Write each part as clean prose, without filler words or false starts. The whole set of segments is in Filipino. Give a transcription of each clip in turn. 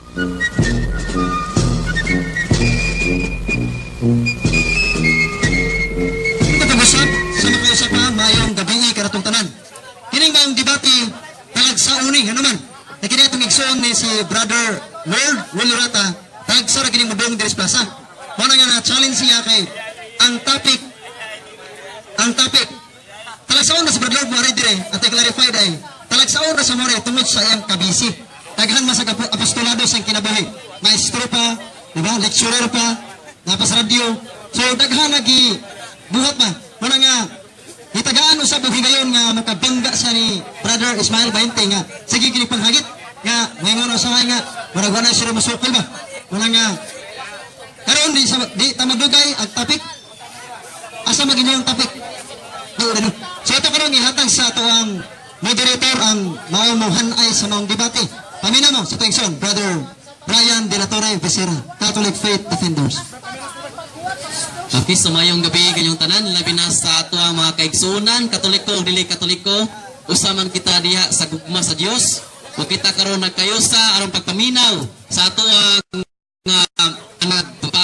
Pagkabusap sa nakiusap na mayong gabi karatong tanan. Kining bang debate talag sa uning ano man. Na kini atong igsoon ni si Brother Lord Wilurata talag sa ra kining mudong Dres Plaza. Mao nga na challenge siya kay ang topic talagsaon na si Brother Lord Mare dire at i-clarify day talagsaon na sa more tungod sa iyang kabisi. Daghan man sa apostolado sa kinabuhi. Maestro pa, diba? Lecturer pa, napas radio. So daghan lagi buhat pa. Muna nga itagaan usab og higayon nga makabangga sa ni Brother Ismael Bainte nga sige kini panghagit nga mayingon sa nga murag wala siya masukol ba. Muna nga karon di tamadugay ang topic. Asa maginyong topic? So ito karon ihatag sa ato ang moderator ang maumohan ay sa mga debate. Pamina mo sa tengson, Brother Brian De La Torre Becerra, Catholic Faith Defenders. Okay, sumayong gabi kayong tanan, labi na sa ato ang mga kaigsunan, Katoliko o dili Katoliko, usaman kita diha sa gugma sa Dios. O kita karon nagkayusa aron pagpaminaw sa ato ang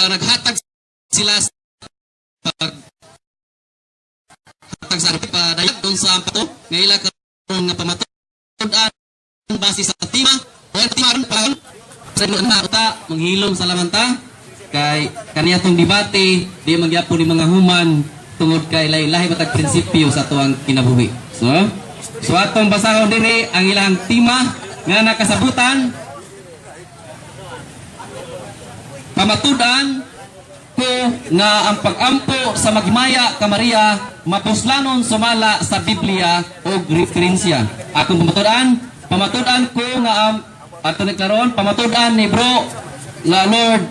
naghatag sila sa paghatag sa padayag dun sa pato, ngayon karon nga pamatudan base sa tema o tema ron pa sa ta manghilom sa lamanta kay kaniya tong debate di magyapon ni mga human tungod kay lahi matag prinsipyo sa tuang kinabuhi. So atong basahon diri ang ilang tema nga nakasabutan pamatudan ko nga ang pag-ampo sa magmaya ka Maria mapuslanon sumala sa Biblia o referensya. Akong pamatudan ko nga ato ni karon pamatudan ni Bro la Lord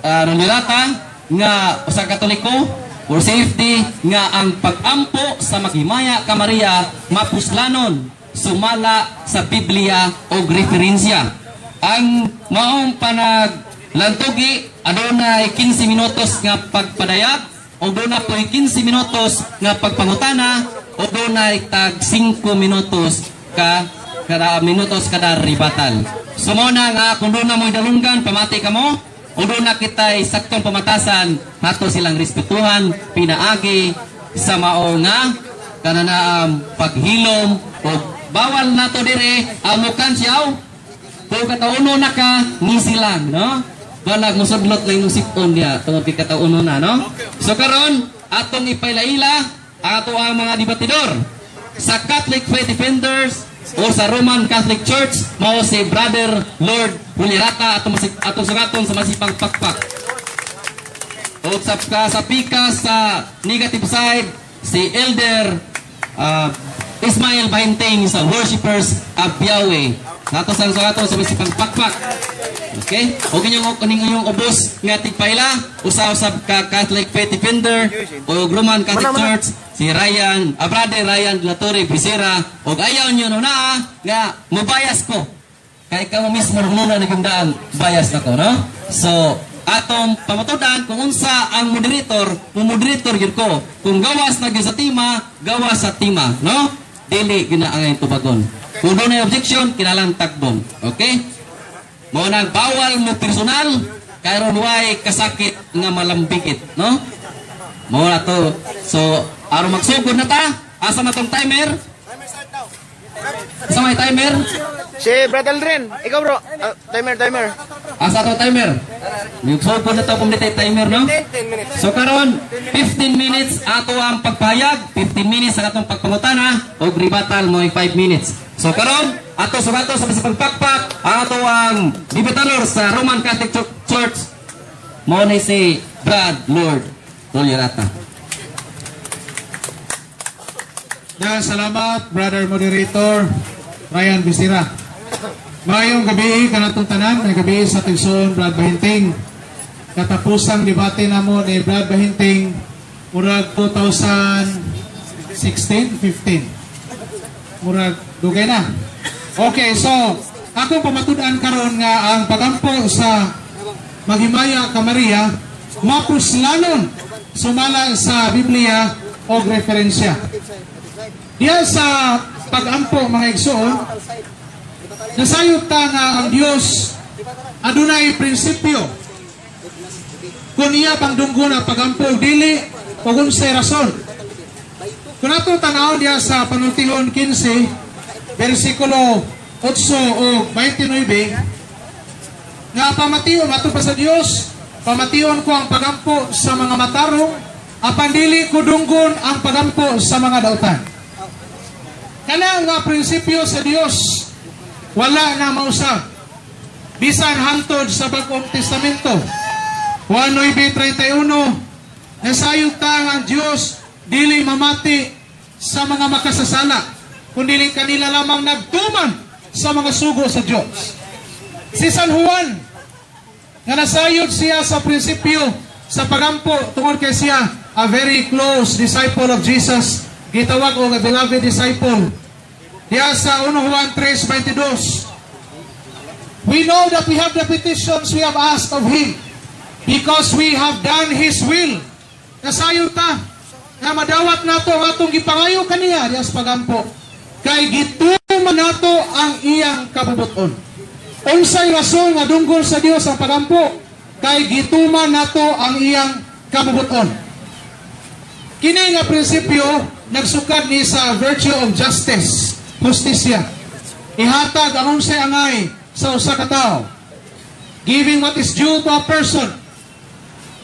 Rolirata nga usa ka Katoliko for safety nga ang pag-ampo sa maghimaya ka Maria mapuslanon sumala sa Biblia o referensya. Ang maong panaglantugi adunay 15 minutos nga pagpadayag o doon po 15 minutos nga pagpangutana o dunay tag 5 minutos kada ribatal. Sumuna nga kung doon na mo idalunggan pamati ka mo o doon na kita'y saktong pamatasan nato silang respetuhan pinaagi sa mao nga kananaam paghilom o bawal nato dire amukan siyaw kung katauno na ka ni silang no balag musudlot lang yung sipon niya tungod kay katauno na no. So karon atong ipailaila ato ang mga debatidor sa Catholic Faith Defenders o sa Roman Catholic Church mao si Brother Lord Rolirata atong sugaton sa masipang pakpak. O sa pika sa negative side si Elder Ismael Bainteng sa Worshippers of Yahweh. Nato sa sugaton sa masipang pakpak. Okay? O kanyang ubos nga tigpaila usab ka Catholic Faith Defender o Roman Catholic Church si Brother Ryan De La Torre Becerra o ayaw nyo na nga mabayas ko kay ikaw mismo nuna nagandaan bias na ko no? So atong pamatudan kung unsa ang moderator yun ko kung gawas na sa tima no? Dili ginaangay tubagon kung doon ay objection kinalang takbon. Okay? Mo nang bawal mo personal kayron way kasakit nga malambikit no mo na to. So aron magsugod na ta asa na tong timer sa may timer si Brother Ren ikaw bro timer asa to timer magsugod na to kung dito timer no. So karon 15 minutes ato ang pagpahayag 15 minutes ang atong pagpangutana og rebuttal mo 5 minutes. So karon ato sugato sa pagpakpak ato ang debatador sa Roman Catholic Church mo ni si Brad Lord Rolirata. Salamat Brother Moderator Ryan Becerra. Mayong gabi kanatong tanan, may gabi sa Tigson Brad Bahinting. Katapusang debate namo ni Brad Bahinting murag 2016-15. Murag dugay na. Okay, so akong pamatudan karon nga ang pagampo sa maghimaya ka Maria mapuslanon sumala sa Biblia o referensya. Diya sa pag-ampo mga igsoon, nasayop ta nga ang Dios adunay prinsipyo kung iya pang dunggo na pagampo dili o kung sa rason. Kung ato tanawon diya sa panultihon 15 versikulo 8 o 29 nga pamation ato pa sa Dios, pamation ko ang pagampo sa mga matarong apan dili ko dunggon ang pagampo sa mga dautan. Kana nga prinsipyo sa Dios wala na mausab bisan hangtod sa Bagong Testamento. Juan 9:31 nasayod ta ang Dios dili mamati sa mga makasasala kundi kanila lamang nagtuman sa mga sugo sa Dios. Si San Juan nga nasayod siya sa prinsipyo sa pagampo tungod kay siya a very close disciple of Jesus, gitawag og beloved disciple. Diya sa 1 Juan 3:22, we know that we have the petitions we have asked of Him because we have done His will. Nasayod ta nga madawat nato ang atong gipangayo kaniya diya sa pagampo kay gituman nato ang iyang kabubuton. Unsay rason nga dunggol sa Dios ang pagampo kay gituman nato ang iyang kabubuton. Kini nga prinsipyo nagsukad ni sa virtue of justice, justisya. Ihatag ang unsay angay sa usa ka tawo, giving what is due to a person.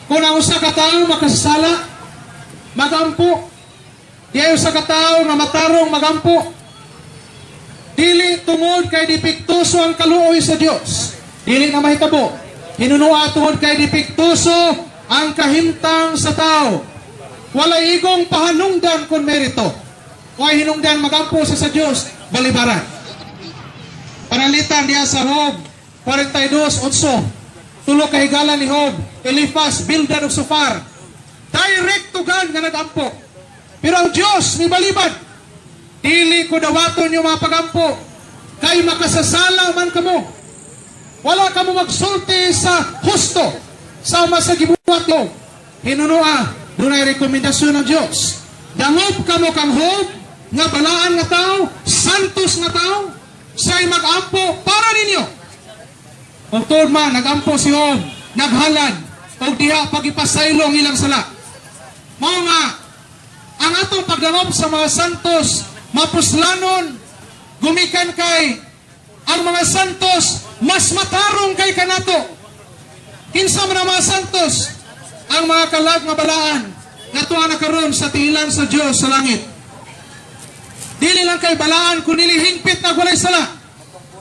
Kung ang usa ka tawo makasala, magampo. Di usa ka tawo nga matarong magampo. Dili tungod kay dipiktuso ang kaluoy sa Dios. Dili na mahitabo. Hinunua tungod kay dipiktuso ang kahimtang sa tao. Walay igong pahanungdan kon merito. Way hinungdan magampo sa Dios, balibaran. Panalitan diya sa Job 42:8. Tulo ka higala ni Job, Eliphaz, Bildad ug Sofar. Direct to God nga nagampo. Pero ang Dios ni balibad. Dili ko dawaton yung mga pagampo kay makasasala man kamo. Wala kamo magsulti sa husto sama sa gibuhat mo. Hinunua, dunay rekomendasyon ng Dios. Dangop kamo kang Job nga balaan nga tao, santos nga tao, siya'y mag-ampo para ninyo. Kung tuod man, nag-ampo si Job, naghalad, o diha pagipasaylong ilang sala. Mao nga, ang atong pagdangop sa mga santos, mapuslanon, gumikan kay ang mga santos, mas matarong kay kanato. Kinsa man ang mga santos, ang mga kalag nga balaan, nga tuwa na karon sa tiilan sa Dios sa langit. Dili lang kay balaan, kundi hingpit na walay sala.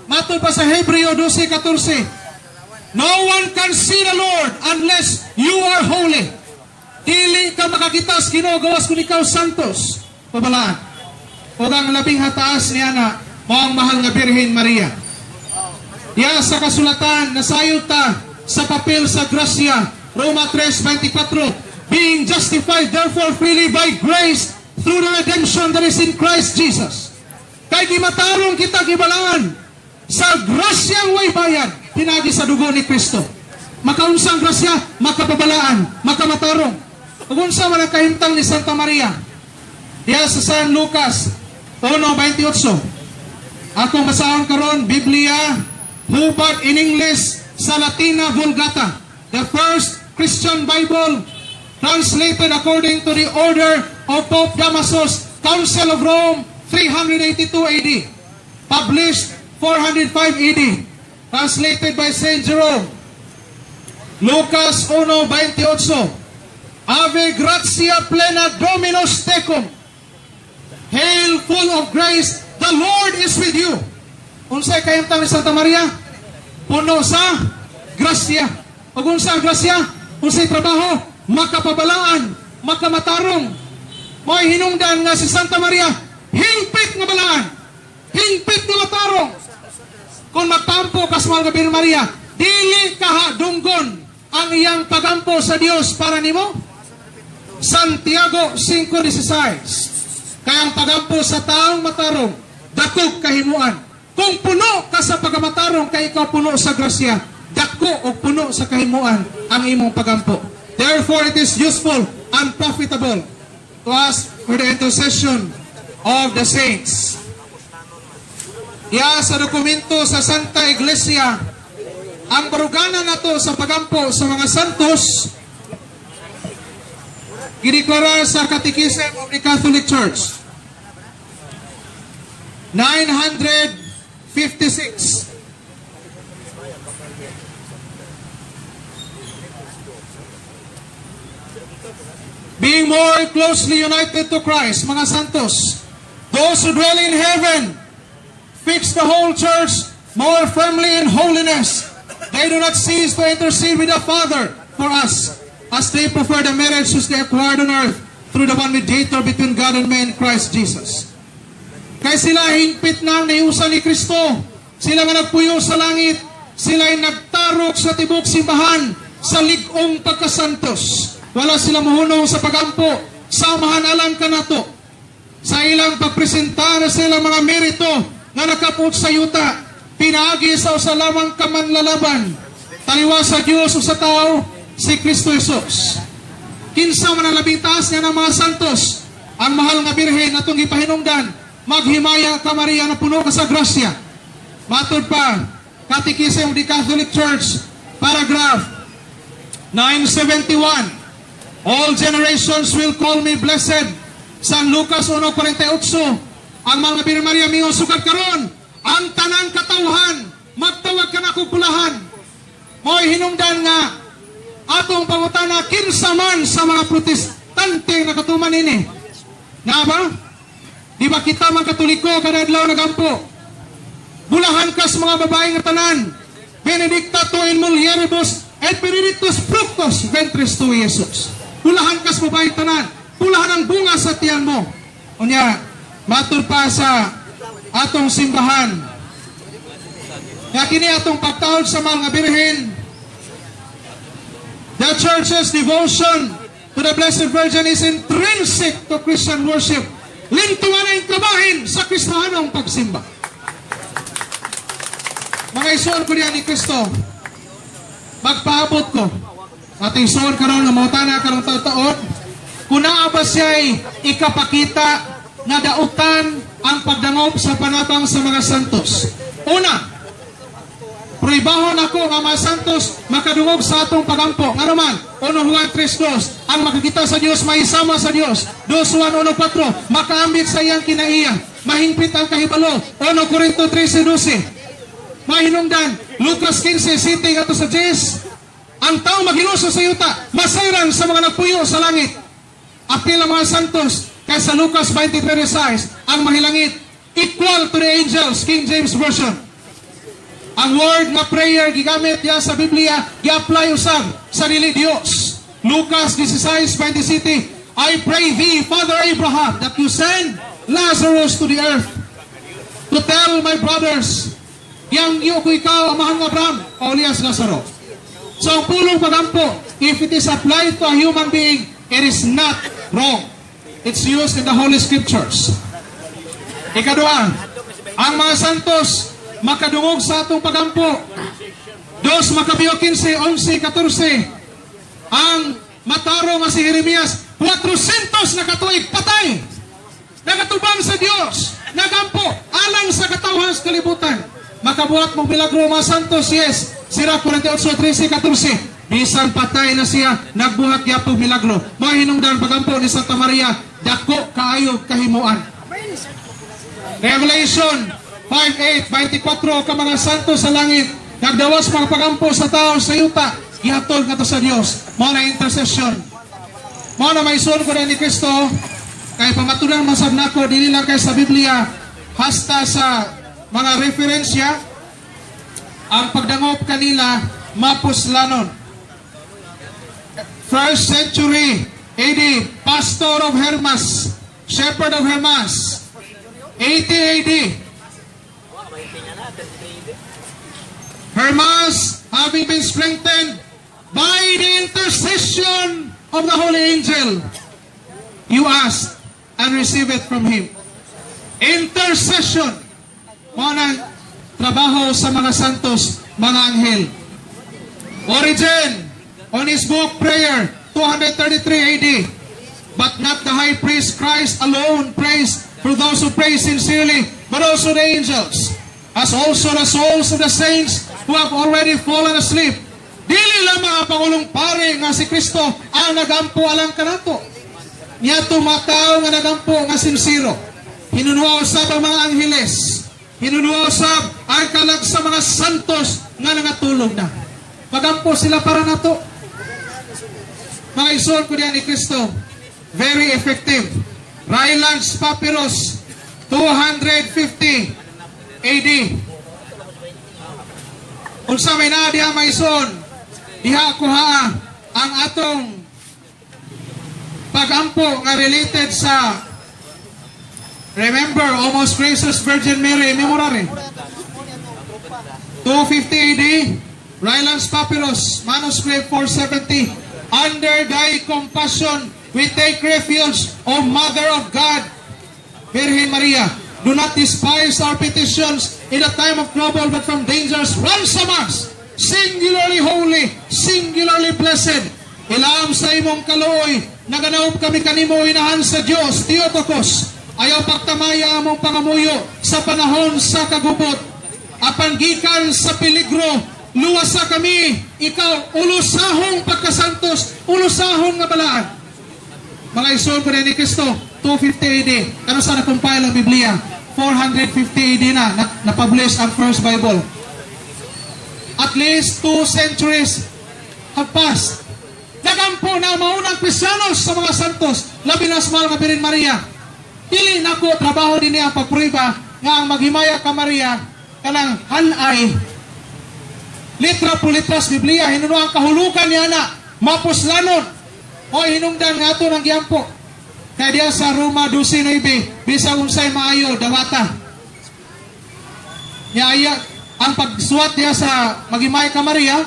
Matod pa sa Hebreo 12:14, no one can see the Lord unless you are holy. Dili ka makakita sa Ginoo gawas kun ikaw santos. Pabalaan. O ang labing hataas niya na ang mahal nga Birhen Maria. Diya sa kasulatan, nasayod ta sa papel sa grasya, Roma 3:24, being justified therefore freely by grace through the redemption that is in Christ Jesus. Kay gimatarong kita gibalaan sa grasyang way bayad, pinagi sa dugo ni Kristo. Makaunsang grasya, makapabalaan, makamatarong. Ug unsa man ang kahimtang ni Santa Maria? Diya sa San Lucas 1:28. Akong basahon karon Biblia hubad in English sa Latina Vulgata, the first Christian Bible translated according to the order of Pope Damasus, Council of Rome, 382 AD, published 405 AD, translated by Saint Jerome. Lucas 1:28, Ave gratia plena Dominus tecum, hail full of grace, the Lord is with you. Unsay kahimtang ni Santa Maria? Puno sa grasya. Pag unsa ang grasya, unsay trabaho, makapabalaan, makamatarong. Mo'y hinungdan nga si Santa Maria, hingpit nga balaan, hingpit nga matarong. Kung magtampo kas mahal nga Birhen Maria, dili kaha dunggon ang iyang pagampo sa Dios para nimo. Santiago 5:16, kayang pagampo sa taong matarong, dakog kahimuan. Kung puno ka sa pagamatarong, kay ikaw puno sa grasya, dako o puno sa kahimuan ang imong pagampo. Therefore, it is useful and profitable to ask for the intercession of the saints. Iya sa dokumento sa Santa Iglesia ang barugana nato sa pagampo sa mga santos giniklara sa Catechism of the Catholic Church 956. Being more closely united to Christ, mga santos, those who dwell in heaven, fix the whole church more firmly in holiness. They do not cease to intercede with the Father for us, as they prefer the marriage which they acquired on earth through the one mediator between God and man, Christ Jesus. Kaya sila hingpit na ang naiusan ni Kristo. Sila nga nagpuyo sa langit. Sila ay nagtarok sa tibok simbahan sa ligong pagkasantos. Wala sila mahunong sa pagampo. Samahan alam ka na to. Sa ilang pagpresenta na sila mga merito nga nakapot sa yuta. Pinaagi sa usa lamang kamanlalaban. Taliwa sa Diyos o sa tao, si Kristo Jesus. Kinsa man ang labing taas niya ng mga santos, ang mahal nga birhen na itong ipahinungdan, maghimaya ka Maria na puno ka sa grasya. Matod pa, Catechism of the Catholic Church, paragraph 971. All generations will call me blessed. San Lucas 1:48. Ang mga Birhen Maria mingo sukat karon, ang tanang katawhan, magtawag ka na kupulahan. Mo'y hinungdan nga, atong pangutana, kinsa man sa mga protestante na katuman ini. Nga ba? Di ba kita mga katoliko kada adlaw nagampo? Bulahan kas mga babaeng tanan. Benedicta tu in mulieribus et benedictus fructus ventris tui, Jesus. Bulahan kas babaeng tanan. Bulahan ang bunga sa tiyan mo. Unya, matur pa sa atong simbahan. Nga kini atong pagtawag sa mga birhen. The church's devotion to the Blessed Virgin is intrinsic to Christian worship. Lintungan ang kabahin sa Kristohanong pagsimba. Mga isuon ko niya ni Kristo, magpaabot ko. At isuon ka rin na mautana ka ng taon, kung naaba siya'y ikapakita na dautan ang pagdangop sa panatang sa mga santos. Una, proibahon ako nga mga santos makadungog sa atong pagampo. Nga naman, 1 Juan 3:2, ang makikita sa Diyos, maisama sa Diyos. 2 Juan 1:4, makaambit sa iyang kinaiya. Mahingpit ang kahibalo. 1 Corinto 13:12. Mahinungdan, Lucas 15:7 ato sa 10. Ang tao maghinuso sa yuta, masayran sa mga nagpuyo sa langit. Apil ang mga santos, kaya sa Lucas 23:6, ang mahilangit, equal to the angels, King James Version. Ang word na prayer gigamit niya sa Biblia, gi-apply usab sa dili Dios. Lucas 16:27, I pray thee, Father Abraham, that you send Lazarus to the earth to tell my brothers, yang iyo ko ikaw, amahang Abraham, Paulias Lazaro. So ang pulong pagampo, if it is applied to a human being, it is not wrong. It's used in the Holy Scriptures. Ikadua, ang mga santos makadungog sa atong pagampo. 2 Macabeo 15:11-14. Ang mataro nga si Jeremias, 400 na katuig patay. Nagatubang sa Dios, nagampo alang sa katawhan sa kalibutan. Makabuhat mong milagro mga santos, yes. Sira 48:13-14. Bisan patay na siya, nagbuhat yapong milagro. Mahinungdan pagampo ni Santa Maria, dako kaayo kahimuan. Revelation 5:8-24, ka mga santos sa langit, nagdawas mga pagampo sa tao sa yuta, ihatol ka to sa Dios. Mao na intercession. Mao na maison ko na ni Kristo, kay pamatunan masab nako dili lang kay sa Biblia, hasta sa mga referensya, ang pagdangop kanila mapuslanon. 1st century AD, pastor of Hermas, shepherd of Hermas. 80 AD, Hermas, having been strengthened by the intercession of the holy angel, you ask and receive it from him. Intercession, mga trabaho sa mga santos, mga anghel. Origen, on his book Prayer, 233 AD, but not the high priest Christ alone prays for those who pray sincerely, but also the angels, as also the souls of the saints who have already fallen asleep. Dili lamang ang Pangulong Pare nga si Kristo ang nagampo alang kanato. Niya tumataw nga nagampo nga sinsiro. Hinunuaw usab ang mga angheles. Hinunuaw usab ang kalag sa mga santos nga nangatulog na. Magampo sila para nato. Mga ison ko diyan ni Kristo, very effective. Rylands Papyrus, 250 AD. Unsa may na diha mga ison, diha kuha ang atong pagampo nga related sa remember, almost gracious Virgin Mary Memorare. 250 AD, Rylands Papyrus, manuscript 470. Under thy compassion, we take refuge, O Mother of God, Virgin Maria. Do not despise our petitions in a time of trouble, but from dangers ransom us. Singularly holy, singularly blessed. Ilam sa imong kaluoy, naganaop kami kanimo inahan sa Dios, Theotokos. Ayaw pagtamaya among pangamuyo sa panahon sa kagubot. Apan gikan sa peligro, luwasa kami, ikaw, ulusahong pagkasantos, ulusahong nga balaan. Mga ison ko ni Kristo, 250 AD. Ano sa na-compile ang Biblia? 450 AD na-publish ang First Bible. At least 2 centuries have passed. Nagampo na maunang Kristiyanos sa mga santos, labi na sa mahal nga Birhen Maria. Dili nako trabaho din niya ang pagpruiba nga ang maghimaya ka Maria kanang halay litra po litras Biblia, hinuno ang kahulugan niya na, mapuslanon, o hinungdan nga ito ng giyampo. Kaya diya sa Roma 12:9, bisang unsay maayo, dawata. Niya, ang pagsuwat diya sa Maghimaya ka Maria,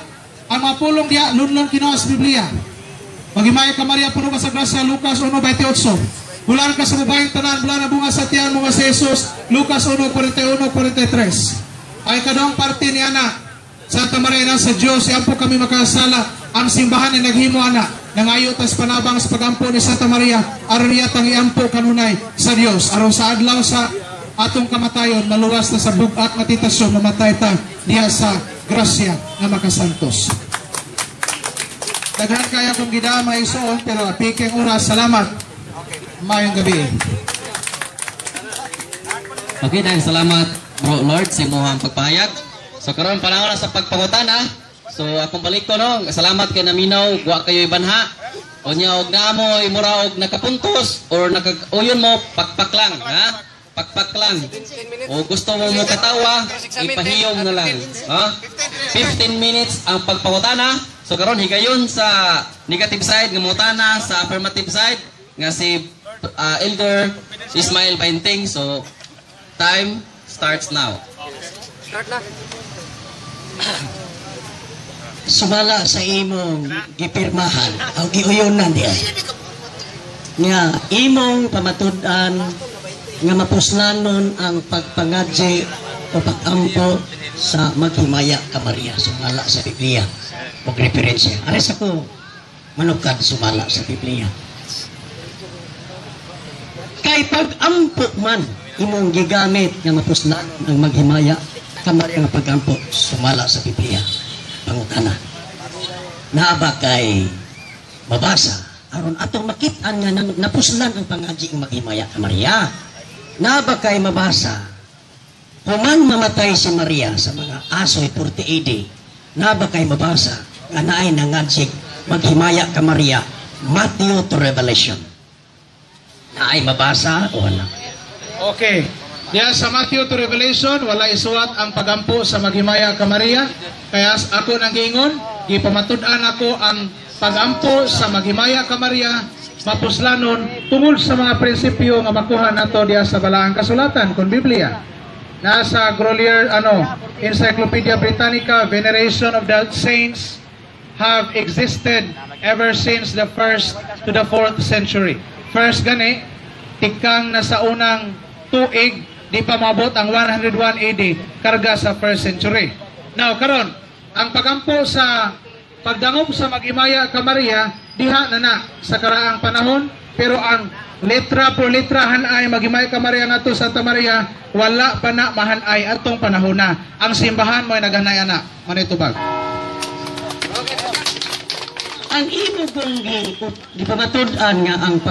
ang mapulong diya, lunlon kinuha sa Biblia. Maghimaya ka Maria, puno ka sa grasya, Lucas 1:28. Bulan ka sa babayang tanan, bulan na bunga sa tiyan mo nga si Jesus, Lucas 1:41-43. Ay kadong parte niya na, Santa Maria na sa Diyos, siya po kami makasala. Ang simbahan ay naghimo ana. Nangayo tas panabang sa pagampo ni Santa Maria. Aron niya tang iampo kanunay sa Diyos. Aron sa adlaw sa atong kamatayon, maluwas na sa bugat nga titasyon, mamatay ta diha sa grasya nga makasantos. Daghan kaya kong gida mga isuon, pero piking oras. Salamat. Mayong gabi. Okay, dahil salamat Bro Lord sa imong pagpahayag. So karon panahon na sa pagpangutana. So akong balik ko no, salamat kay naminaw, wa kayo ibanha. O nya og naamo imura og nakapuntos or nakauyon mo pakpak lang, ha? Pakpak lang. O gusto mo mo katawa, ipahiyom na lang, ha? 15 minutes ang pagpangutana. So karon higayon sa negative side nga mutana, sa affirmative side nga si Elder Ismael Painting. So time starts now. Start na. Sumala sa imong gipirmahan o giuyonan diya nga imong pamatud-an nga mapuslanon ang pagpangadji o pagampo sa Maghimaya ka Maria. Sumala sa Biblia o referensya. Ares ako manukad sumala sa Biblia. Kay pagampo man imong gigamit nga mapuslanon ang Maghimaya kamari ang pagampo, sumala sa Biblia. Pangutana. Naaba kay mabasa. Aron atong makitaan nga napuslan ang pangadji ang Maghimaya ka Maria. Naaba kay mabasa. Human mamatay si Maria sa mga asoy 40 AD. Naaba kay mabasa. Nga naay nangadji Maghimaya ka Maria. Matthew to Revelation. Naay mabasa o wala? Okay. Diya sa Matthew to Revelation, wala isuwat ang pagampo sa Maghimaya ka Maria. Kaya ako nang giingon, gipamatud-an ako ang pagampo sa Maghimaya ka Maria, mapuslanon, tungod sa mga prinsipyo nga makuha nato diya sa balaang kasulatan kon Biblia. Nasa Grolier, Encyclopedia Britannica, veneration of the saints have existed ever since the 1st to the 4th century. First gani, tikang nasa unang tuig, di pa mabot ang 101 AD karga sa 1st century. Now, karon ang pagampo sa pagdangop sa Maghimaya ka Maria diha na sa karaang panahon, pero ang letra por letra hanay maghimay ka Maria nga to Santa Maria, wala pa na mahanay atong panahon na. Ang simbahan mo ay naghanay ana. Manitubag. Ang imo kong gipamatud-an nga ang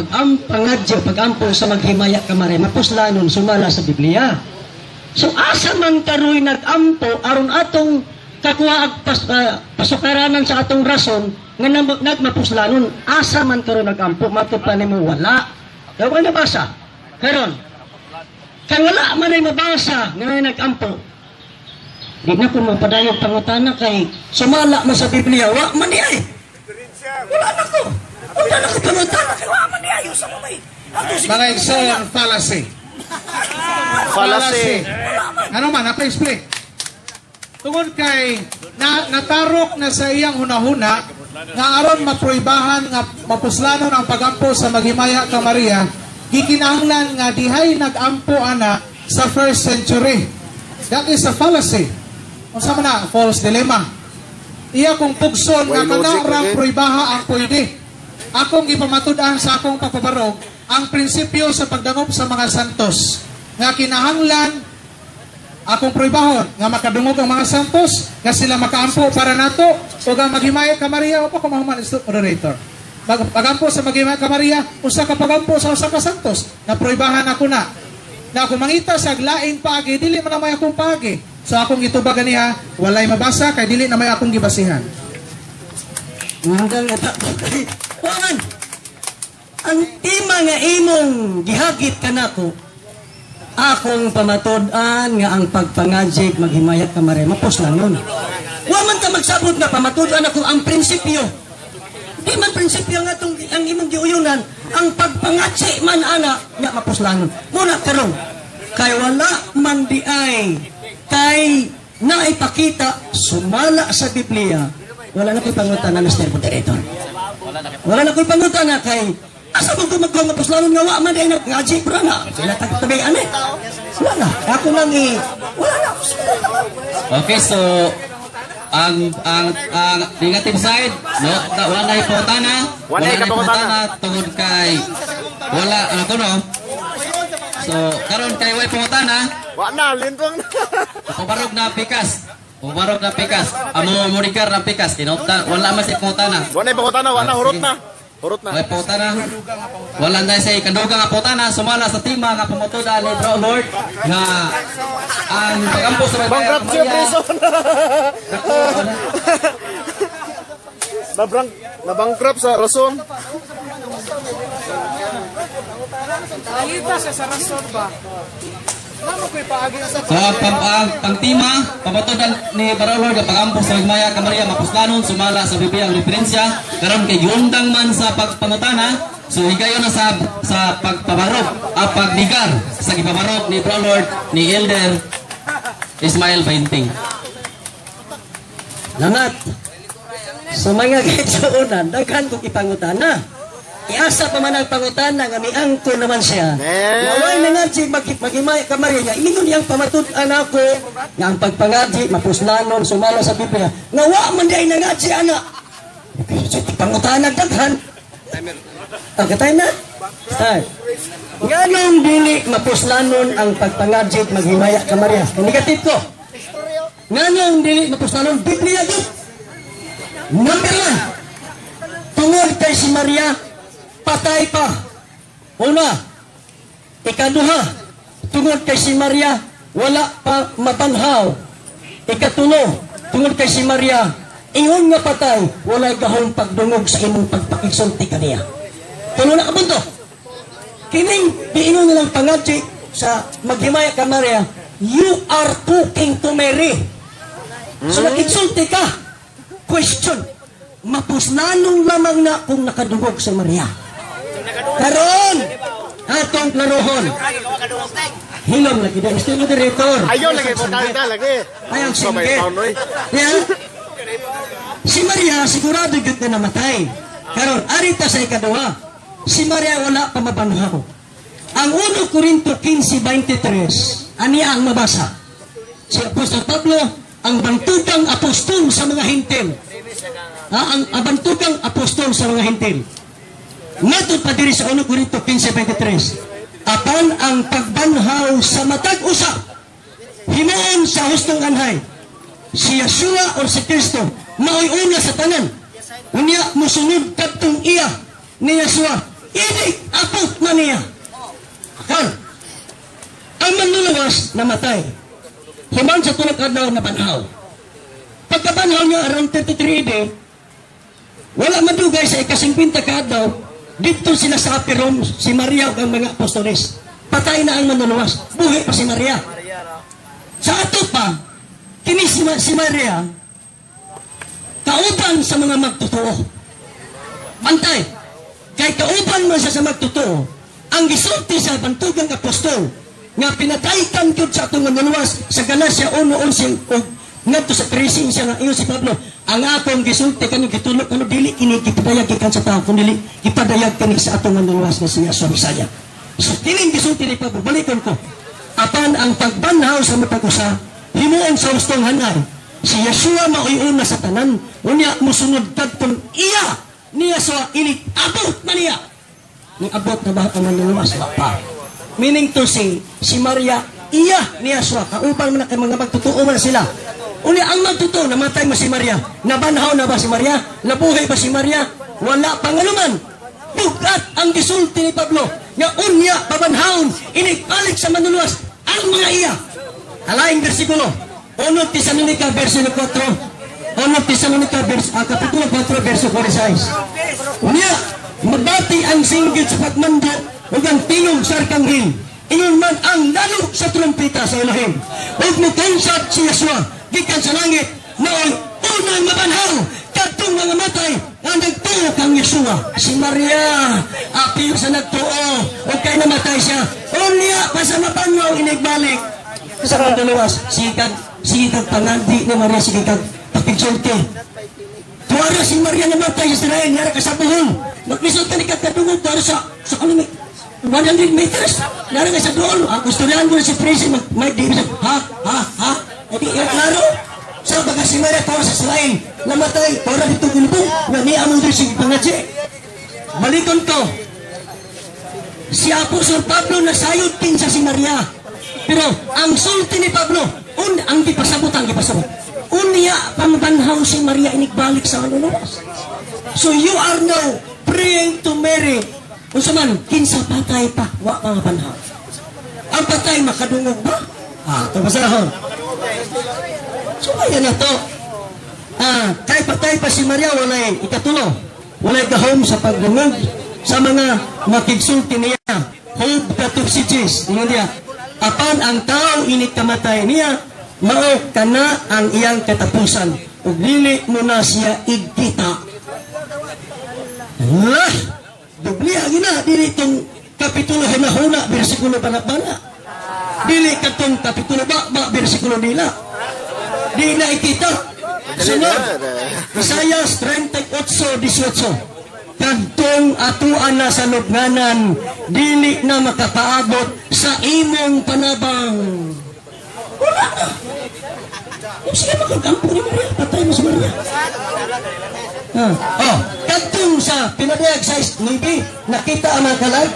pagampo sa maghimaya ka Maria mapuslanon sumala sa Biblia. So asa man karoy nagampo aron atong kakuha pasukaranan sa atong rason nga nagmapuslanon, asa man karoy nagampo matud pa nimo wala. Daw ka nabasa karon kang wala man ay mabasa nga nagampo, di na ko mapadayog pangutana kay sumala man sa Biblia wa man di ay. Wala na ko pangutana kay wa man di ayo sa mamay. Mga igsoon, fallacy. Fallacy. Ano man, napa-explain. Tungod kay natarok na sa iyang hunahuna nga aron maproibahan nga mapuslanon ang pagampo sa maghimaya ka Maria, gikinahanglan nga dihay nagampo ana sa 1st century. That is a fallacy. Unsa man na, false dilemma. Iya kong pugson nga kanang proibaha ang pwede. Akong gipamatud-an sa akong pagpabarog ang prinsipyo sa pagdangop sa mga santos nga kinahanglan akong proibahon nga makadungog ang mga santos nga sila makaampo para nato o ang maghimaya ka Maria. Opo ko mahuman moderator. Pagampo sa maghimaya ka Maria, usa ka pagampo sa usa ka santos na proibahan ako na ako mangita sa laing pagi, dili man na may akong pagi. So akong itubagan niya, walay mabasa kay dili na may akong gibasihan. Hanggang Juan, ang tema nga imong gihagit kanako, akong pamatud-an nga ang pagpangajig maghimayat ka Maria mapuslanon. Wa man ka magsabot nga pamatud-an ako ang prinsipyo. Di man prinsipyo nga ang imong giuyunan, ang pagpangaji man ana nga mapuslanon. Muna karon kay wala man di ay kay naipakita sumala sa Biblia, wala na ko'y pangutana, Mr. Moderator. Wala na ko'y pangutana kay asa mo kung magkong mapuslanon nga wa man ay ngaji bro na sila tagtabihan eh. Wala na. Ako lang wala na. Okay, so ang negative side, no, wala na ipotana. Wala na ipotana tungod kay wala ano no. So karon kay way pangutana, Wa na, lintong na. pabarog na pikas. Pabarog na pikas. Amo moniker na pikas, tinota wala man si pangutana. Wa na ipangutana, wa na, hurot na. Hurot na. Way pangutana. Wala na sa kandugang nga pangutana sumala sa tema nga pamutuda ni Bro Lord nga ang pagampo sa Bankrupt siya, prison. Nabankrupt sa rason. So, pangtima, pamatudan ni Barolor nga pagampo sa Higmaya ka Maria mapuslanon sumala sa Biblia ang referensya karon kay yundang man sa pagpangutana, so higayon na sa pagpabarog pagdigar sa gipabarog ni Barolor ni Elder Ismael Bainting. Lamat. Sa mga kaitsuunan, daghan kong ipangutana. Iasa pa man ang pangutana nga miangko naman siya. Naway na nga siya maghimay ka Maria niya. Ingon niyang pamatudan ako nga ang pagpangaji, mapuslanon, sumala sa Biblia. Nawa man di na nga siya anak. Pangutana daghan. Pagkatay na. Start. Ganong dili mapuslanon ang pagpangaji, maghimaya ka Maria. Negative ko. Ganong dili mapuslanon, Biblia yun. Number 1. Tungod kay si Maria, patay pa. Una. Ikaduha. Tungod kay si Maria, wala pa mabanhaw. Ikatulo. Tungod kay si Maria, ingon nga patay, walay gahong pagdungog sa imong pagpakigsulti kaniya. Tulo na kabunto. Kining diingon nilang pangadji sa maghimaya ka Maria, you are cooking to Mary. So nakigsulti ka. Question, mapuslanon lamang na kung nakadungog sa Maria. Karon, atong klarohon. Hilom lagi na, Mr. Moderator. Ayun, lagi po tayo lagi. Ayang singgit. Yeah. Si Maria, sigurado yun na namatay. Karon, arita sa ikaduha. Si Maria wala pa mabanhaw. Ang 1 Corinto 15:23, ani ang mabasa. Si Apostol Pablo, ang bantugang apostol sa mga hintil. Ang bantugang apostol sa mga hintil. Matod pa diri sa 1 Corinto 15:23. Apan ang pagbanhaw sa matag usa himuon sa hustong anhay. Si Yeshua o si Kristo mao'y una sa tanan. Unya musunod kadtong iya ni Yeshua. Ini apot na niya. Akan ang manluluwas namatay. Human sa tulog adlaw na banhaw. Pagkabanhaw niya around 33 AD, wala madugay sa ika-50 kaadlaw, dito sila sa upper room, si Maria ug ang mga apostoles. Patay na ang manluluwas. Buhi pa si Maria. Sa ato pa, kini si Maria, kauban sa mga magtotoo. Bantay, kay kauban mo siya sa magtotoo, ang gisulti sa bantugang apostol, nga pinataykan ko sa atong manluluwas sa Galacia 1:11 o ngadto sa 13 siya nga iyo si Pablo, ang akong gisulti kanang gitulok kano dili kini gipadayag gikan sa tao kun dili gipadayag kani sa atong manluluwas nga siya sa Bisaya. So kining gisulti ni Pablo balikon ko. Apan ang pagbanhaw sa matag usa himuon sa hustong hanay. Si Yeshua mao'y una sa tanan, unya musunod kadtong iya niya sa ilit abot na niya. Ni abot na ba ang manluluwas pa? Meaning to say, si Maria, iya ni Yeshua, kauban man kay mga magtotoo man sila. Unya ang magtotoo, namatay mo si Maria. Nabanhaw na ba si Maria? Nabuhay ba si Maria? Wala pangaluman. Bugat ang gisulti ni Pablo. Nga unya, babanhaon, inipalik sa manluluwas ang mga iya. Alaing bersikulo, 1 Tesalonica versikulo 4. 1 Tesalonica kapitulo 4 verso 46. Unya, magbati ang singgit sa pagmando ug ang tingog sa arkanghel. Ingon man ang lalo sa trumpeta sa Elohim. Ug mukansad si Yeshua gikan sa langit noon unang mabanhaw kadtong mga matay ang nagtuo kang Yeshua. Si Maria apil sa nagtuo ug kay namatay siya. Unya pa sa mabanhaw inigbalik sa kanluwas sikag pangandi ni Maria sikag pakigsulti. Tuwara si Maria namatay sa Israel nara kasabuhon. Maglisod ka ni kadtong tuwara sa kalimit. 100 meters. Nara nga sa doon. Gustuhan ko na si Presi. May di bisa. Ha? Hindi yung klaro. Sa baga si Maria tawa sa Israel. Namatay. Para dito gulbong. Nga niya mo din si pangatsi. Balikon ko. Si Apostol Pablo nasayod din sa si Maria. Pero ang sulti ni Pablo, ang gipasabot. Unya pambanhaw si Maria inigbalik sa manluluwas. So you are now praying to Mary. Kung saman, kinsa patay pa, wa mga banhaw. Ang patay makadungog ba? Ito masahon. So ayan na to. Kay patay pa si Maria, walay ikatulo. Walay gahom sa pagdungog sa mga makigsulti niya. Hold katupsiches. Ingon niya, apan ang tao init kamatay niya, mao kana ang iyang katapusan. Ug dili mo na siya igkita. Biblia gina dili itong kapitulo hunahuna bersikulo bana-bana. Dili katong kapitulo ba bersikulo nila. Di na ikita. Sunod. Isaias 38:18. Kadtong atuan na sa lubnganan, dili na makapaabot sa imong panabang. Wala na. Kung sige magkakampo ni Maria, patay mo si Maria. Kadtong sa pinadayag sa 9, nakita ang mga kalag.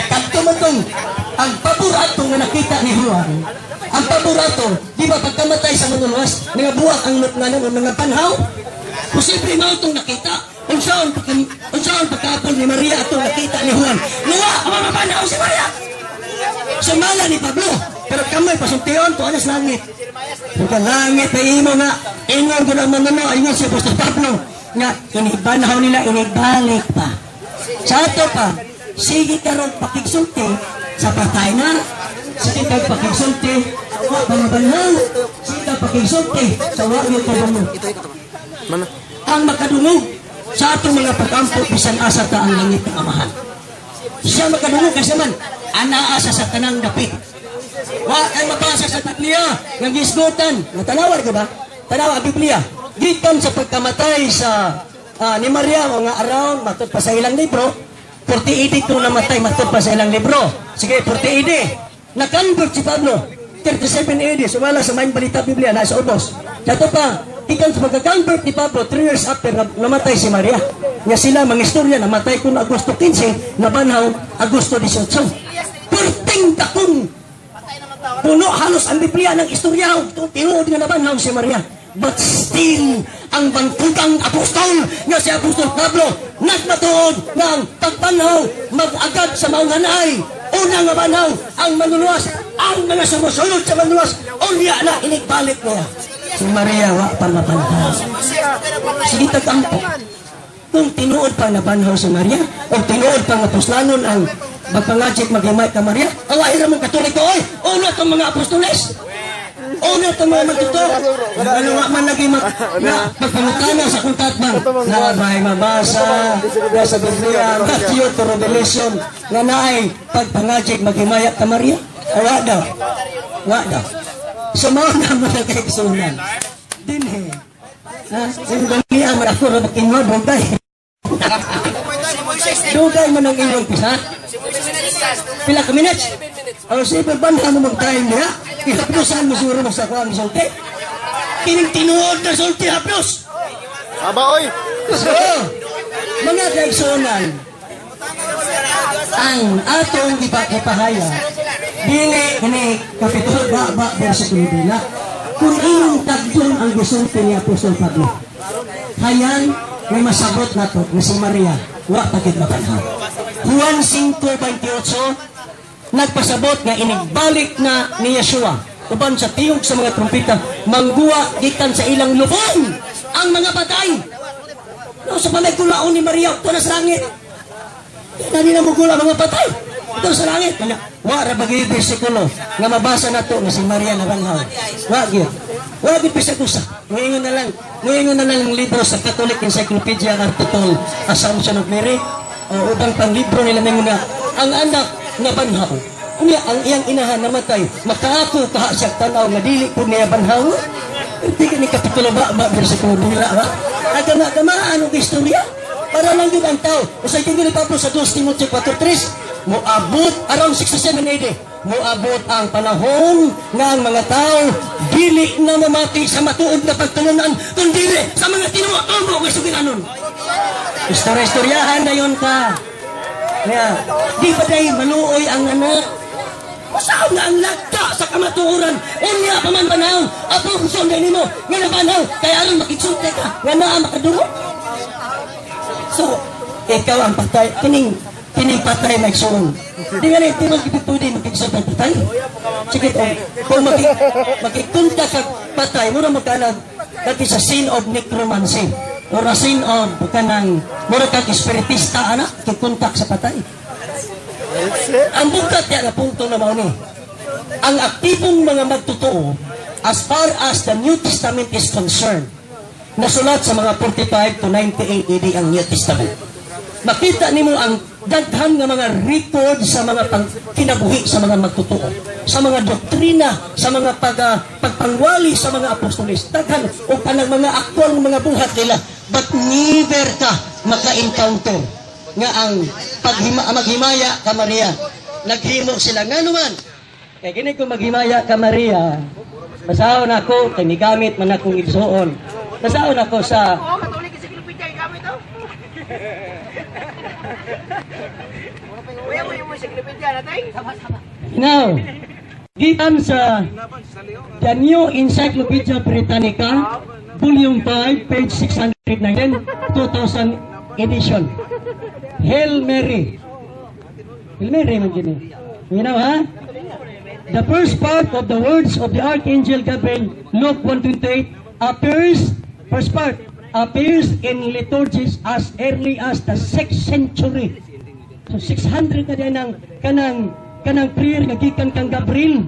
Kadtong matong ang paburato nga nakita ni Juan. Ang paburato, di ba pagkamatay sa manluluwas, nga buwak ang lutnanan o mga panhaw? Posible mo itong nakita. Unsaon pagkapon ni Maria itong nakita ni Juan. Luwa ang mga panhaw si Maria. Sumala ni Pablo. Pero kamay pasuntion to anas langit. Bukan langit na imo nga. Ingon ko naman ano, ayun si Apostol Pablo. Nga, inibanaw nila, inibalik pa. Sa ato pa, sige karon pakigsulti sa patay na. Sige kag pakigsulti sa wa pamabanhaw. Sige kag pakigsulti sa wa yung pabunod. Ang makadungog sa atong mga pag-ampo, bisan asa ta ang langit ng amahan. Siya makadungog kasi man, anaasa sa tanang dapit. Wa ay mabasa sa Biblia ng gisgutan. Natanawar ka ba? Tanawa ang Biblia. Gikan sa pagkamatay sa ni Maria nga around matod pa sa ilang libro. 40 AD kung namatay matod pa sa ilang libro. Sige, 40 AD. Nakanbert si Pablo. 37 AD. Sumala sa main balita Biblia na sa ubos. Dato pa, Ikan sa pagka-convert ni Pablo, 3 years after namatay si Maria. Nga sila, mga istorya, namatay ko na Agosto 15, nabanhaw Agosto 18. Perting takong puno halos ang Biblia ng istorya, tinuod nga nabanhaw si Maria. But still, ang bangkugang apostol nga si Apostol Pablo nagmatuod ng pagbanhaw mag-agad sa maunganay. Una nga banhaw ang manuluwas, ang mga sumusunod sa manuluwas, unya na inigbalik niya. Si Maria wa pa nabanhaw. Sige tagampo. Kung tinuod pa nabanhaw si Maria, o tinuod pa nga aposlanon ang magpangajit maghimay ka Maria, awain naman katoliko, oy! Una itong mga apostoles! Una itong mga magtuto! Ano nga man lagi magpangutana sa kuntatbang na may mabasa na sa Biblia, Matthew to Revelation, nga naay pagpangajit maghimay ka Maria? Awa daw. Wa daw. Sumaw na mga kaigsunan. Dinhe. Yung gamiya man ako na makinwa, dugay. Dugay man ang inyong pisa. Pila ka minutes? O sige, banhan mo mag-time niya. Ihaplosan mo siguro sa kuha ng sulti. Kining tinuod na sulti, haplos. Aba, oy! So, mga kaigsunan, ang atong ipahaya, dili ni Kapitulo Baba, versikulo 2, kung inyong tagdon ang gisulti ni Apostol Pablo, hayan may masabot na to na si Maria, wa pagid mabanhaw. Juan 5:28, nagpasabot nga inigbalik na ni Yeshua uban sa tiyog sa mga trumpeta, mangguwa gikan sa ilang lubong ang mga patay. No, sa pamagkulaon ni Maria ito na sa langit. Nani na mugula mga patay ito sa langit. Wala bagi bersikulo nga mabasa na to nga si Maria nabanhaw. Wag pisagusa. Muingon na lang ang libro sa Catholic Encyclopedia Article Assumption of Mary o ubang pang libro nila nga ang anak nga banhaw. Unya ang iyang inahan namatay, makaako kaha siya tanaw nga dili ko niya banhaw. Hindi ka ni Kapitulo ba bersikulo 2 ba? Agama anong istorya? Para lang yun ang tao. Usay tingin ni Pablo sa 2 Timoteo 4:3, moabot around 67 AD. Moabot ang panahon nga ang mga tao dili na mamati sa matuod na pagtulunan kundi sa mga tinuo-tubo nga suginanon. Istorya-istoryahan na yun ka. Kaya, di ba day maluoy ang anak? Masaw na ang lagda sa kamatuoran. Unya pa man banaw. Apo, sunday ni mo. Nga na banaw. Kaya aron makitsunte ka. Nga naa makaduro. So, ikaw ang patay. Kining patay na iksuon. Di nga rin, di mo kipipudi makiksunte ang patay. Sige, kung makikunta sa patay, mura magkanag dati sa sin of necromancy. Or a sin of kanang mura kag espiritista, anak, kikuntak sa patay. Ang bukat yan na punto na mauni. Ang aktibong mga magtotoo, as far as the New Testament is concerned, nasulat sa mga 45 to 98 AD ang New Testament. Makita nimo ang daghan nga mga record sa mga kinabuhi sa mga magtotoo, sa mga doktrina, sa mga pagpangwali sa mga apostoles, daghan o kanang mga aktwal mga buhat nila, but never ka maka-encounter nga ang maghimaya ka Maria. Naghimo sila nga naman. Kaya gini ko maghimaya ka Maria, basahon ako, kay migamit man akong igsuon. Basahon ako sa Katolik Encyclopedia, gamit to? Kuya mo yung encyclopedia natin? now, gitan sa The New Encyclopedia Britannica, Volume 5, page 619, 2000 edition. Hail Mary. Hail Mary man gini. You know, ha? The first part of the words of the Archangel Gabriel, Luke 1:28, appears in liturgies as early as the 6th century. So 600 na din kanang prayer nga gikan kang Gabriel.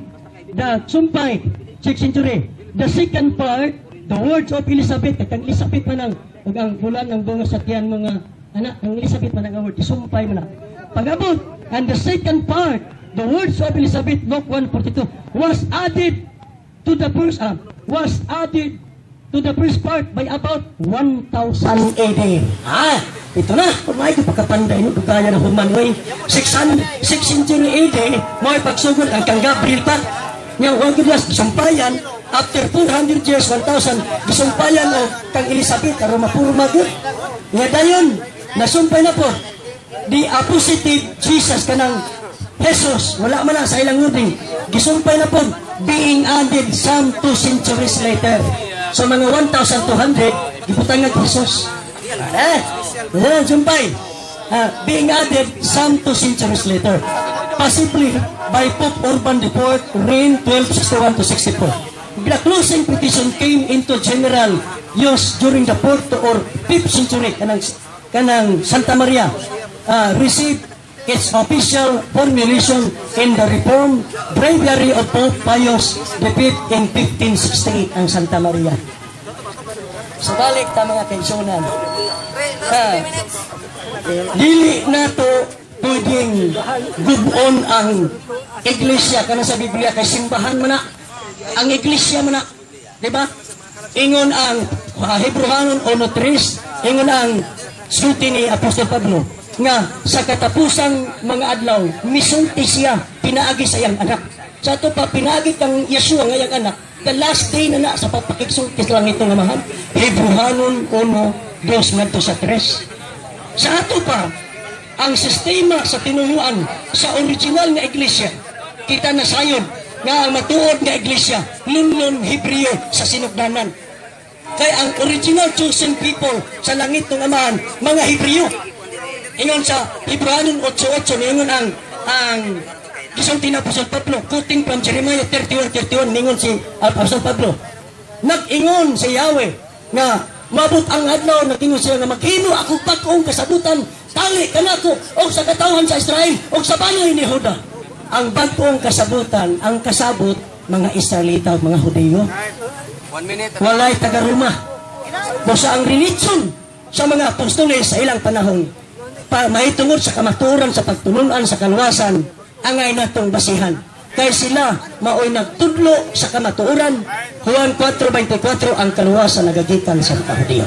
The sumpay, 6th century. The second part, the words of Elizabeth, kang Elizabeth man ang bulan ng bunga sa tiyan mga anak, ang Elizabeth man ang word, isumpay man na. Pag-abot, and the second part, the words of Elizabeth, Luke 1:42, was added to the first part by about 1000 AD. Ito na, kung may pagkapanday no, kaya na humanway, 6th century AD, may pagsugod ang kang Gabriel pa, nga wag yun sumpayan, after 400 years, 1,000, gisumpayan o kang Elizabeth, aron mapurma gyud. Nga dayon, nasumpay na po, the appositive Jesus kanang Jesus, wala man lang sa ilang wording, gisumpay na po, being added some 2 centuries later. So mga 1,200, giputang nga Jesus. Sumpay. Being added some 2 centuries later. Possibly by Pope Urban IV, reign 1261 to 64. The closing petition came into general use during the 4th or 5th century. Kanang Santa Maria received its official formulation in the Reformed Breviary of Pope Pius V in 1568 ang Santa Maria. Sa balik ta mga kaigsunan, dili na to pwedeng gubon ang iglesia kana sa Biblia kay simbahan man na ang iglesia man na, di ba? Ingon ang Hebrewanon 1:3, ingon ang sulti ni Apostol Pablo nga sa katapusang mga adlaw misulti siya pinaagi sa iyang anak. Sa ato pa pinaagi kang Yeshua nga iyang anak. The last day na na sa pagpakigsulti lang ito nga mahal. Hebrewanon 1:2 ngadto sa 3. Sa ato pa ang sistema sa tinuyuan sa original nga iglesia kita na sayod nga ang matuod nga iglesia lunlon Hebreo sa sinugdanan. Kay ang original chosen people sa langit ng amahan mga Hebreo. Ingon sa Hebrewanon 8:8 ningon ang gisulti na Apostol Pablo, quoting from Jeremiah 31:31, ningon si Apostol Pablo. Nag-ingon si Yahweh nga mabot ang adlaw, nag-ingon siya nga maghimo ako pag-ong kasabutan, tali kanako o sa katawhan sa Israel o sa banay ni Huda. Ang bag-ong kasabutan, ang kasabot mga Israelita o mga Hudeo. Walay taga-Roma. Busa ang religion sa mga apostoles sa ilang panahon mahitungod sa kamaturan sa pagtulunan sa kaluwasan angay natong basihan kay sila maoy nagtudlo sa kamatuoran. Juan 4:24 ang kaluwasan nagagikan sa mga Hudyo.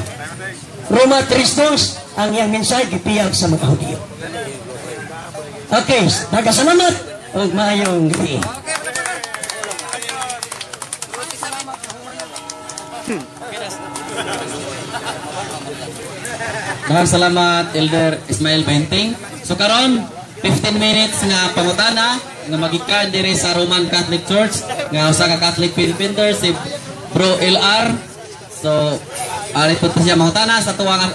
Roma 3:2 ang iyang mensahe gipiyag sa mga Hudyo. Okay, nagasalamat ug maayong gabi. Maraming salamat Elder Ismael Benting. So karon 15 minutes nga pangutana nga magikan diri sa Roman Catholic Church nga usa ka Catholic Filipino si Bro LR. So ari po siya mangutana sa tuwang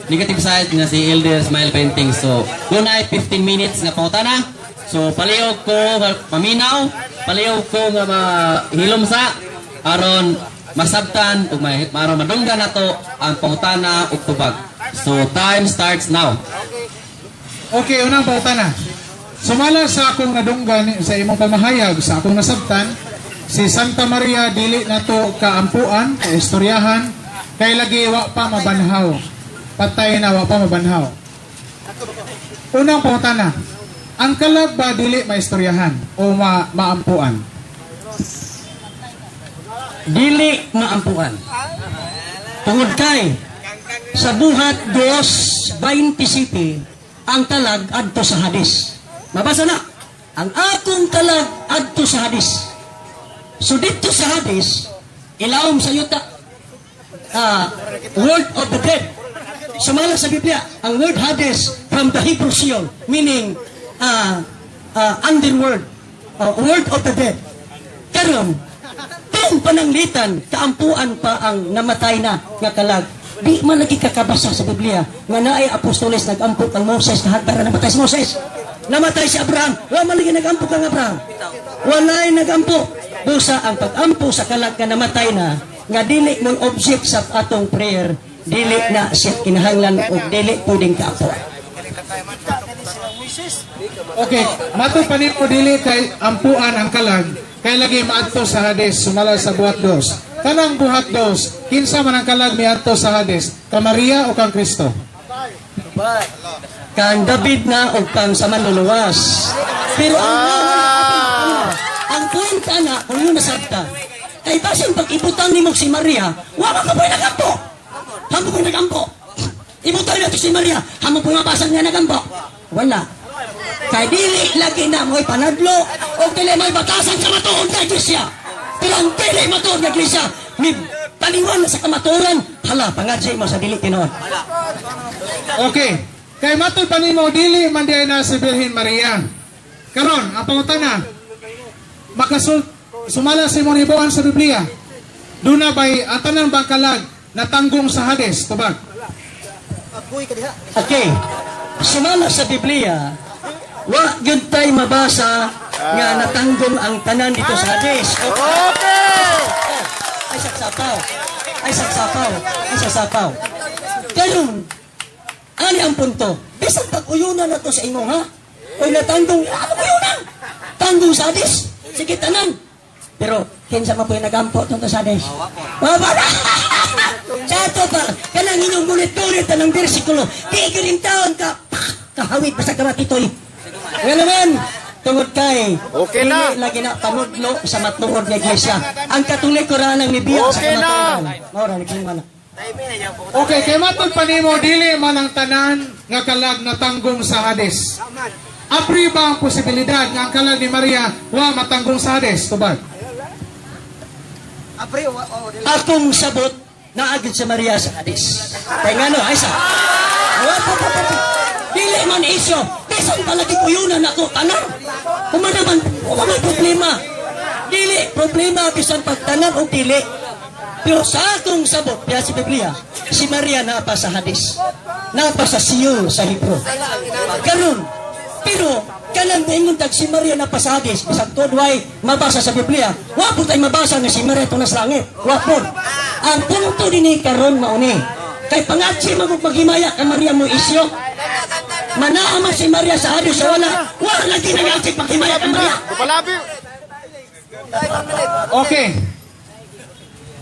negative side nga si Elder Ismael Benting. So dunay 15 minutes nga pangutana. So palihog ko paminaw, palihog ko nga mahilom sa aron masabtan ug maron madunggan nato ang pangutana ug tubag. So time starts now. Okay, unang pautana. Sumala sa akong nadunggan sa imong pamahayag sa akong nasabtan, si Santa Maria dili nato kaampuan, kaistoryahan, kay lagi wa pa mabanhaw. Patay na wa pa mabanhaw. Unang pautana. Ang kalag ba dili maistoryahan o maampuan? Dili maampuan. Tungod kay sa buhat 2:27 ang kalag adto sa hadis. Mabasa na. Ang akong kalag adto sa hadis. So dito sa hadis, ilawom sa yuta word of the dead. Sumala sa Biblia, ang word hadis from the Hebrew Sheol, meaning underworld, word of the dead. Karon, itong pananglitan, kaampuan pa ang namatay na nga kalag. Di man lagi kakabasa sa Biblia nga naay apostoles nag-ampo kang Moses na hagdara namatay si Moses. Namatay si Abraham. Wa man lagi nag-ampo kang Abraham. Walay nag-ampo. Busa ang pag-ampo sa kalag nga namatay na nga dili mo object sa atong prayer, dili na siya kinahanglan o dili pwedeng kaampuan. Okay, mato panin mo dili kay ampuan ang kalag, kay lagi maadto sa hadis sumala sa buhat 2. Kanang buhat 2, kinsa man ang kalag miadto sa hadis, ka Maria o kang Kristo? Kang David na o kang sa manluluwas. Pero ang kwenta na kung yun nasabta, kay basin pag ibutang ni mo si Maria, wala ka po'y nagampo. Hamo po'y nagampo. Ibutang na to si Maria, hamo po'y mabasag nga nagampo. Wala. Kay dili lagi na mo'y panadlo o dili mo'y batasan sa matuod na Diyos siya. Pero ang dili matuod nga iglesia, ni paliwan na sa kamaturan, hala, pangadjay mo sa dili tinuod. Okay. Kay matod pa nimo dili man diay na si Birhen Maria. Karon, ang pangutana, sumala sa imong hibuan sa Biblia. Duna ba'y atanan bang kalag natanggong sa Hades, tubag? Okay. Sumala sa Biblia, wa gyud tay mabasa nga natanggong ang tanan dito sa Hades. Ay saksapaw. Ay saksapaw. Ay saksapaw. Karon, ani ang punto? Bisan pag-uyunan na to sa imo, ha? Kung natanggong, ano uyunan? Tanggong sa Hades. Sige, tanan. Pero, kinsa man po yung nagampo itong sa Hades? Wala na! Sato pa, kanang inyong ngunit-ngunit ng bersikulo, di ka rin taon ka, kahawit basta ka matitoy. Nga naman, tungod kay, Okay na. hindi lagi na panudlo sa matnuod ng iglesia. Ang katulikuran ng mibiyak sa Okay na. kamaturan. Maura, nagkima na. Okay, kay matod pa nimo dili man ang tanan nga kalag natanggong sa Hades. Apri ba ang posibilidad nga ang kalag ni Maria wa matanggong sa Hades, tubag? Akong sabot na agad sa Maria sa Hades. Kaya nga no, ay sa. Dili man isyo. Bisan palagi kuyunan ako, tanan. Kumanaman, wala problema. Dili, problema bisan pagtanan o dili. Pero sa akong sabot, kaya si Biblia, si Maria napa sa Hades. Napa sa Siyo sa Hebro. Ganun. Pero, kanan na ingon tag si Maria napa sa Hades, bisag tudway mabasa sa Biblia, wapon tayo mabasa nga si Maria ito nas langit. Wapon. Ang punto din karon mauni. Kay pangatsi maghimaya ka Maria mo isyo. Manaama si Maria sa Hades sa wala. Wala lagi nag-atsi paghimaya ka Maria. Palabi. Okay.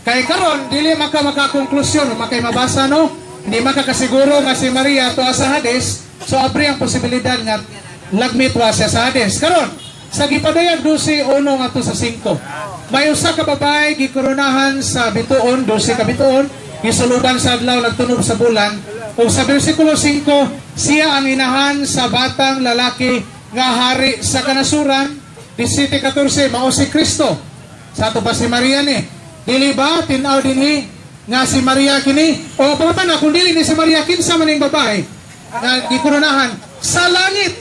Kay karon dili makakonklusyon makay mabasa no. Hindi makakasiguro nga si Maria tuwa sa Hades. So apri ang posibilidad nga lagmit wa siya sa Hades. Karon sa gipadayag 12:1 ngadto sa 5. May usa ka babae gikoronahan sa bituon, 12 ka bituon, gisuludan sa adlaw nagtunog sa bulan. Ug sa bersikulo 5, siya ang inahan sa batang lalaki nga hari sa kanasuran. 17:14 mao si Kristo. Sa ato pa si Maria ni. Dili ba tin-aw dinhi nga si Maria kini? O pangutana kung dili ni si Maria kinsa man ning babae nga gikoronahan sa langit.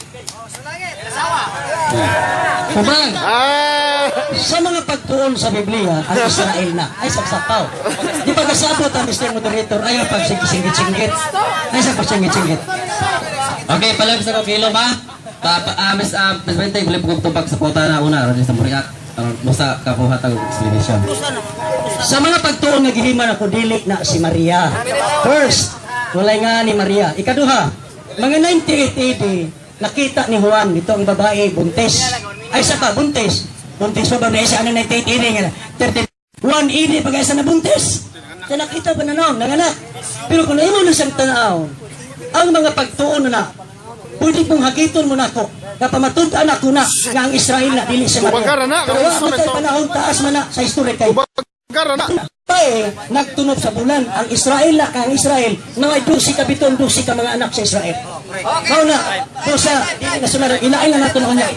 Kumang, Ah, sa mga pagtuon sa Biblia, ang Israel na, ay saksapaw. Di ba kasabot ang Mr. Moderator, ay ang pagsingit-singit. Ay sa pagsingit-singit. Okay, palabas ako kilo ma. Miss Presidente, boleh pukul tubak sa kota na una, rin sa Muriak. Musa kapuhat ang explanation. Sa mga pagtuon naghihiman ako dili na si Maria. First, walay nga ni Maria. Ikaduha, mga 98 AD, nakita ni Juan dito ang babae buntis. Ay sa pa, buntis. Buntis pa ba na isa ang 98 AD nga 31 AD pag isa na buntis. Kaya nakita pa na noon, nanganak. Pero kung naimo na siyang tanaw, ang mga pagtuon na pwede pong hagiton mo na ako. Kapamatuntaan ako na nga ang Israel na dili sa Kubagara na, Maria. Pero kung wala tayo panahon taas man na sa historik kay Gara na. Tay, nagtunop sa bulan ang Israel na kang Israel na may 12 ka biton 12 ka mga anak sa Israel. Mao na so sa nasunod ilain na nato niya.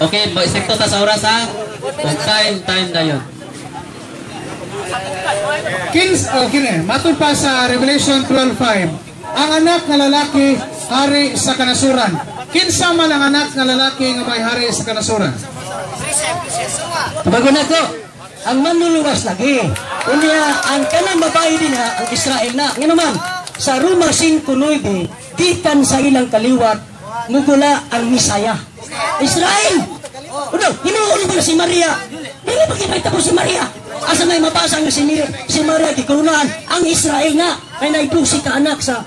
Okay, mag-isekto ta sa oras ha. Time na yun. Matod pa sa Revelation 12:5. Ang anak na lalaki hari sa kanasuran. Kinsa man ang anak na lalaki nga may hari sa kanasuran? Bago na ko, ang manluluwas lagi. Unya, ang kanang babae din ha, ang Israel na. Nga naman, sa Roma 5:9, gikan sa ilang kaliwat, mugula ang Misaya. Israel! Uno, hinuuli ba si Maria? Dili ba kinakita ko si Maria? Asa may mabasa nga si Maria gikurunahan ang Israel na. Kaya naidusi ka anak sa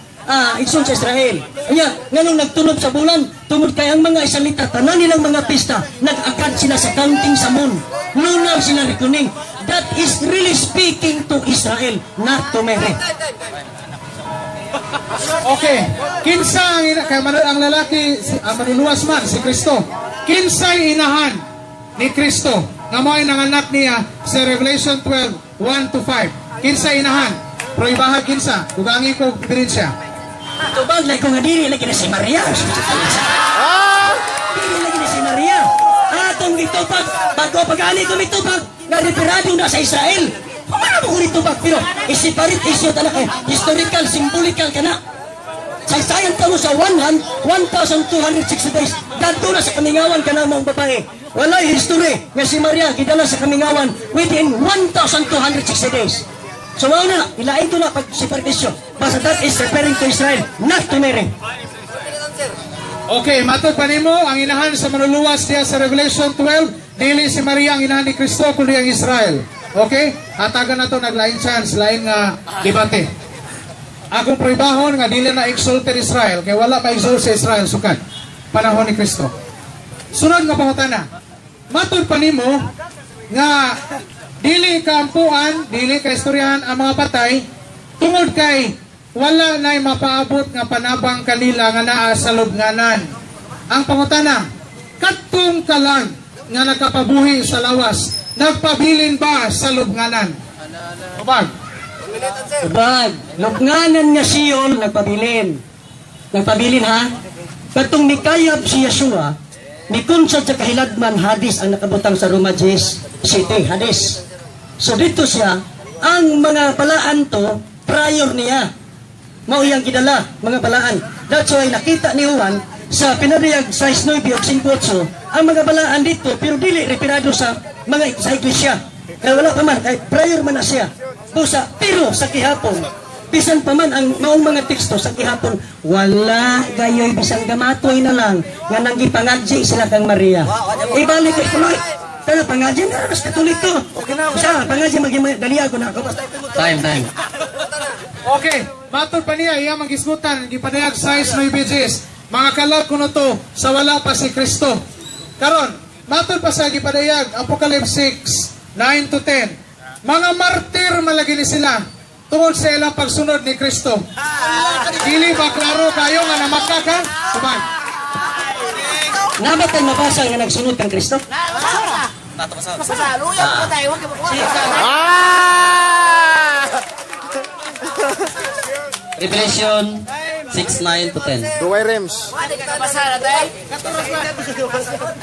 igsoon sa Israel. Kanya, nganong nagtunog sa bulan, tungod kay ang mga isalita, tanan nilang mga pista, nag-akad sila sa counting sa moon. Lunar sila reckoning. That is really speaking to Israel, not to Mary. Okay. Kinsa ang kay ang lalaki ang manluluwas man si Kristo. Kinsay inahan ni Kristo nga mo'y nanganak niya sa Revelation 12:1-5. Kinsay inahan? Pero ibahag kinsa? Dugangi ko diferensya. Tubag na ko nga dili lagi na si Maria. Dili lagi na si Maria. Atong gitupag, bago pag-ani ito mitupag, nga reparado na sa Israel. Kumana mo kurito ba? Pero isiparit issue na kay historical, symbolical ka na. Saysayan ka mo sa 1,260 days. Dadto na sa kamingawan ka na mga babae. Wala history nga si Maria gidala sa kamingawan within 1,260 days. So wala na, ilain ko na pag separation. Basta that is referring to Israel, not to Mary. Okay, matod pa nimo ang inahan sa manuluwas diya sa Revelation 12, dili si Maria ang inahan ni Kristo kundi ang Israel. Okay? Hatagan na to naglain chance, lain nga debate. Akong proibahon nga dili na exalted Israel kay wala pa exalt sa Israel sukat panahon ni Kristo. Sunod nga pangutana. Matod pa nimo nga dili kaampuan, dili ka istoryahan ang mga patay tungod kay wala na'y mapaabot nga panabang kanila nga naa sa lubnganan. Ang pangutana, katong ka lang nga nakapabuhi sa lawas, nagpabilin ba sa lubnganan? Ubag. Ubag, lubnganan nga Sion nagpabilin. Nagpabilin ha? Katong mikayab si Yeshua, mikunsad sa kahilagman hadis ang nakabutang sa Roma 10 City, hadis. So dito siya, ang mga balaan to, prior niya. Mauyang kidala, mga balaan. That's why nakita ni Juan sa pinariyag sa 9 o 58, ang mga balaan dito, pero dili referado sa mga sa iglesia. Kaya wala pa man, kaya prior man na siya. Busa, pero sa kihapon, bisan pa man ang maong mga teksto sa kihapon, wala gayoy bisang gamatoy na lang nga nanggipangadji sila kang Maria. Ibalik kay Puloy. Pero pangadji na ras katulik to. Sa pangadji daliya ko na ako. Time. Okay, matod pa niya, iya magisgutan, gipadayag size no ibigis. Mga kalab ko to, sa wala pa si Kristo. Karon, matod pa sa gipadayag, Apocalypse 6, 9 to 10. Mga martir malagi ni sila, tungod sa ilang pagsunod ni Kristo. Dili ba klaro kayo nga namakka ka? Subay. Nga ba tayo mabasa nga nagsunod kang Kristo? Revelation 6:9 to 10. Duway Rems.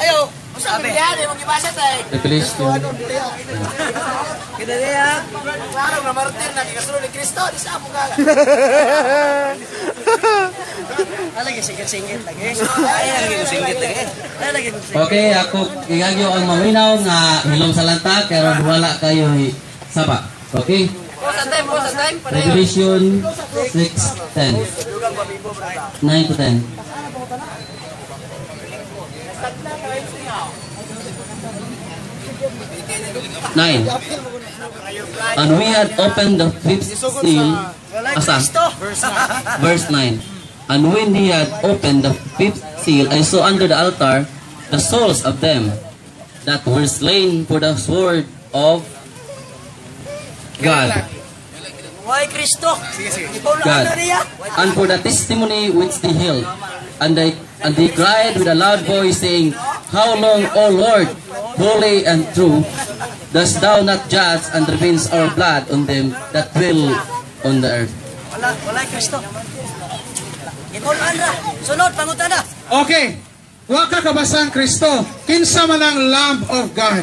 Ayo, sabi yan, yung gibasa tayo. Revelation. Kinariya, klaro na Martin, nakikasunod ni Kristo, di sa mo ka. Alagi singit-singit lagi. Alagi ko singit lagi. Alagi ko singit. Okay, ako igagyo ang mawinaw nga hilom sa lanta pero wala kayo saba. Okay? Po sa time. Revelation 6:10. 9 to 10. Nine. And we had opened the fifth seal. Asa? Verse 9. And when he had opened the fifth seal, I saw under the altar the souls of them that were slain for the sword of God. Why Kristo? God, and for the testimony which they held. And they cried with a loud voice, saying, How long, O Lord, holy and true, dost thou not judge and revenge our blood on them that dwell on the earth? Wala Kristo. Itulan ra. Sunod, pangutan na. Okay. Wa ka kabasang Kristo. Kinsa man ang Lamb of God.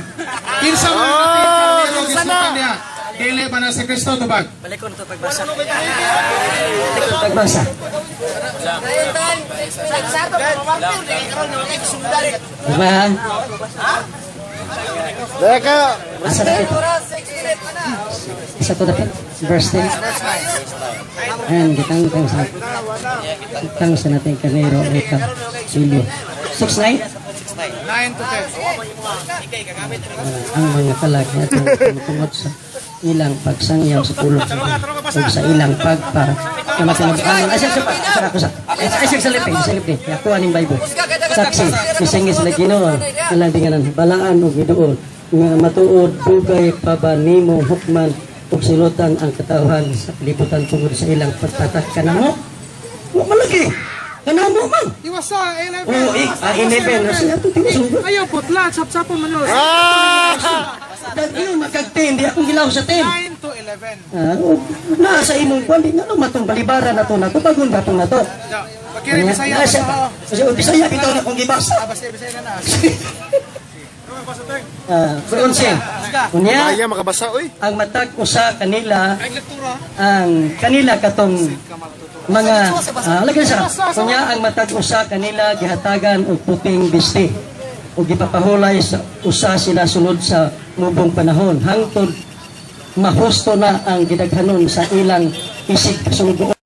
Kinsa man ang karnero gisukan niya. Dili ba na si Kristo tubag? Balikon to pagbasa. Pagbasa. Diba? Deka. Asa na ito? Isa to dapat? Verse 10. Ayan, kitang sa natin kanero ito. Silyo. 6-9? 9 to 10. Ang mga kalag na itong tungkol sa ilang pagsangyaw sa pulong o sa ilang pagpa Isig sa lipi yakuha ng Bible saksi isingis sila Ginoo nalabinganan balaan o giduol nga matuod dugay pa ba nimo hukman ug silutan ang katawhan sa kalibutan tungod sa ilang pagtatak kanamo wa malagi kanamo man Iwasa, 11. o 11 na siya ito tinusugod Ayaw, putla, sap-sapo man yun. Dahil magkagtin, di akong gilaw sa 10. 9 to 11. Nasa imong kwan, di nga no, matong balibara na to na to, bagon batong na to. Pagkiri, Bisaya. Kasi Bisaya, bitaw na kong gibasa. Basta Bisaya na na. 11. Unya, Maya makabasa oy. ang matag usa kanila ang kanila katong mga lagyan sa kunya ang matag usa kanila gihatagan og puting bisti ug gipapahulay sa usa sila sunod sa mubong panahon hangtod mahusto na ang gidaghanon sa ilang isig kasunggoon.